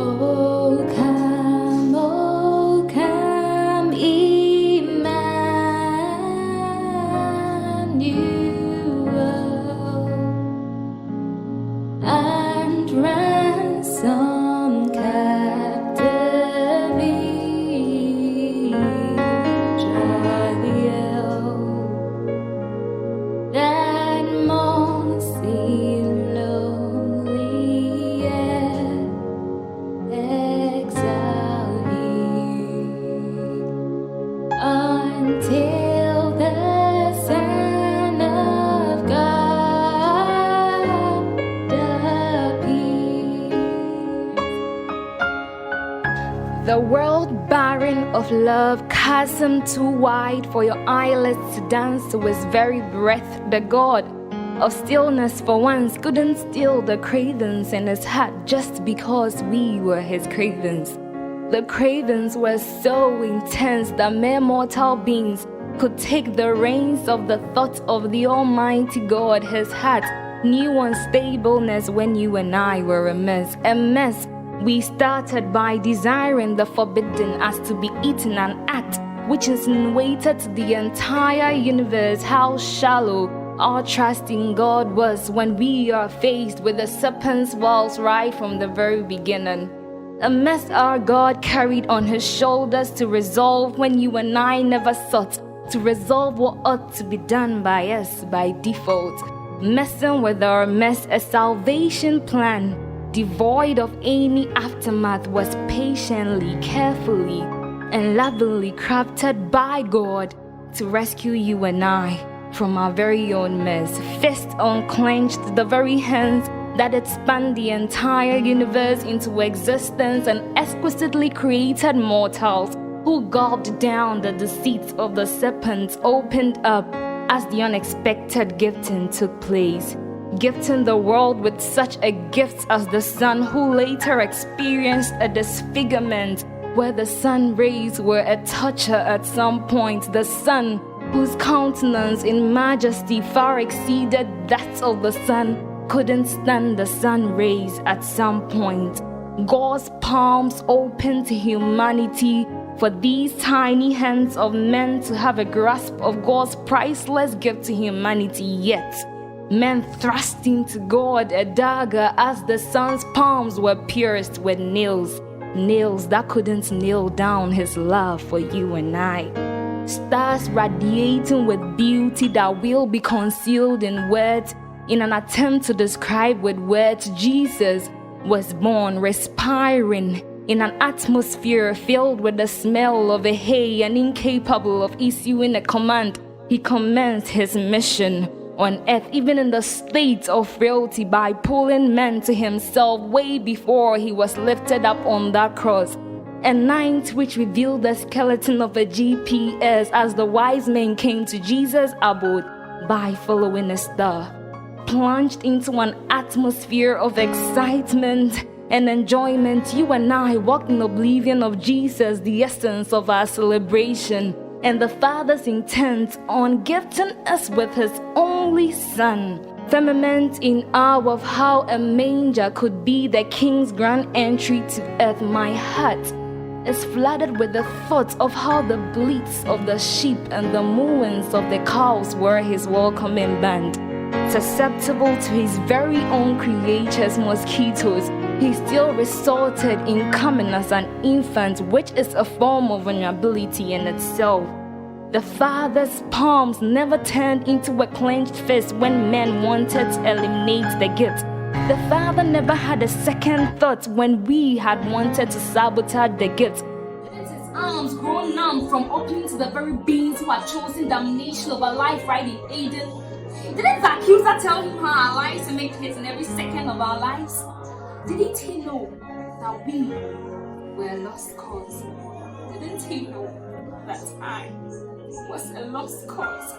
Oh, come, Emmanuel, and ransom captive Israel, that mourns lonely exile until the Son of God appears. The world barren of love, chasm too wide for your eyelids to dance to his very breath. The God of stillness for once couldn't still the cravings in his heart just because we were his cravings. The cravings were so intense that mere mortal beings could take the reins of the thoughts of the Almighty God. His heart knew unstableness when you and I were a mess. We started by desiring the forbidden as to be eaten, an act which insinuated to the entire universe how shallow our trust in God was when we are faced with the serpent's wiles right from the very beginning. A mess our God carried on his shoulders to resolve when you and I never sought to resolve what ought to be done by us by default. Messing with our mess, a salvation plan devoid of any aftermath was patiently, carefully, and lovingly crafted by God to rescue you and I from our very own mess. Fist unclenched, the very hands that had spun the entire universe into existence and exquisitely created mortals who gulped down the deceits of the serpents opened up as the unexpected gifting took place. Gifting the world with such a gift as the sun, who later experienced a disfigurement where the sun rays were a torture at some point. The sun, whose countenance in majesty far exceeded that of the sun, couldn't stand the sun rays at some point. God's palms open to humanity for these tiny hands of men to have a grasp of God's priceless gift to humanity. Yet men thrusting to God a dagger as the sun's palms were pierced with nails that couldn't nail down his love for you and I. Stars radiating with beauty that will be concealed in words. In an attempt to describe with words, Jesus was born, respiring in an atmosphere filled with the smell of a hay, and incapable of issuing a command. He commenced his mission on earth, even in the state of frailty, by pulling men to himself way before he was lifted up on that cross. A night which revealed the skeleton of a GPS as the wise men came to Jesus' abode by following a star. Plunged into an atmosphere of excitement and enjoyment, you and I walked in oblivion of Jesus, the essence of our celebration, and the Father's intent on gifting us with his only Son. Firmament in awe of how a manger could be the King's grand entry to earth, my heart is flooded with the thought of how the bleats of the sheep and the mooings of the cows were his welcoming band. Susceptible to his very own creature's mosquitoes, he still resorted in coming as an infant, which is a form of vulnerability in itself. The Father's palms never turned into a clenched fist when men wanted to eliminate the gift. The Father never had a second thought when we had wanted to sabotage the gift. His arms grown numb from opening to the very beings who had chosen damnation over life right in Eden. Didn't the accuser tell him how our lives to make his in every second of our lives? Didn't he know that we were a lost cause? Didn't he know that I was a lost cause,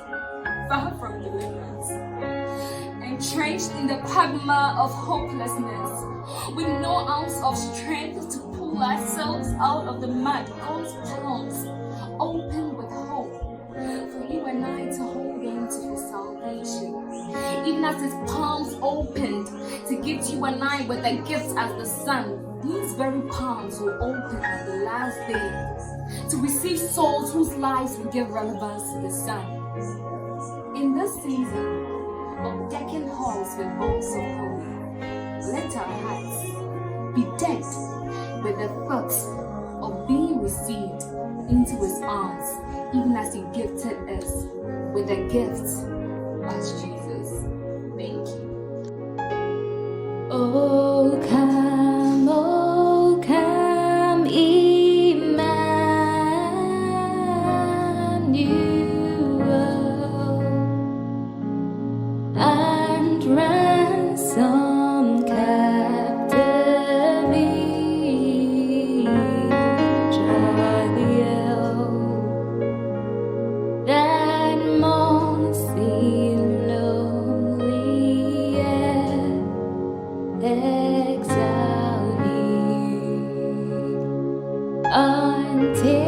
far from deliverance, entrenched in the quagmire of hopelessness, with no ounce of strength to pull ourselves out of the mud? God's palms open with hope for you and I to hold on to his salvation. Even as his palms opened to gift you and I with the gifts as the Son, His very palms will open on the last day to receive souls whose lives will give relevance to the sun. In this season of decking halls with bowls of hope, let our hearts be decked with the thoughts of being received into His arms, even as He gifted us with the gifts as Jesus. Thank you. Oh, come, Emmanuel, and ransom captive Israel, that most lonely exile ye until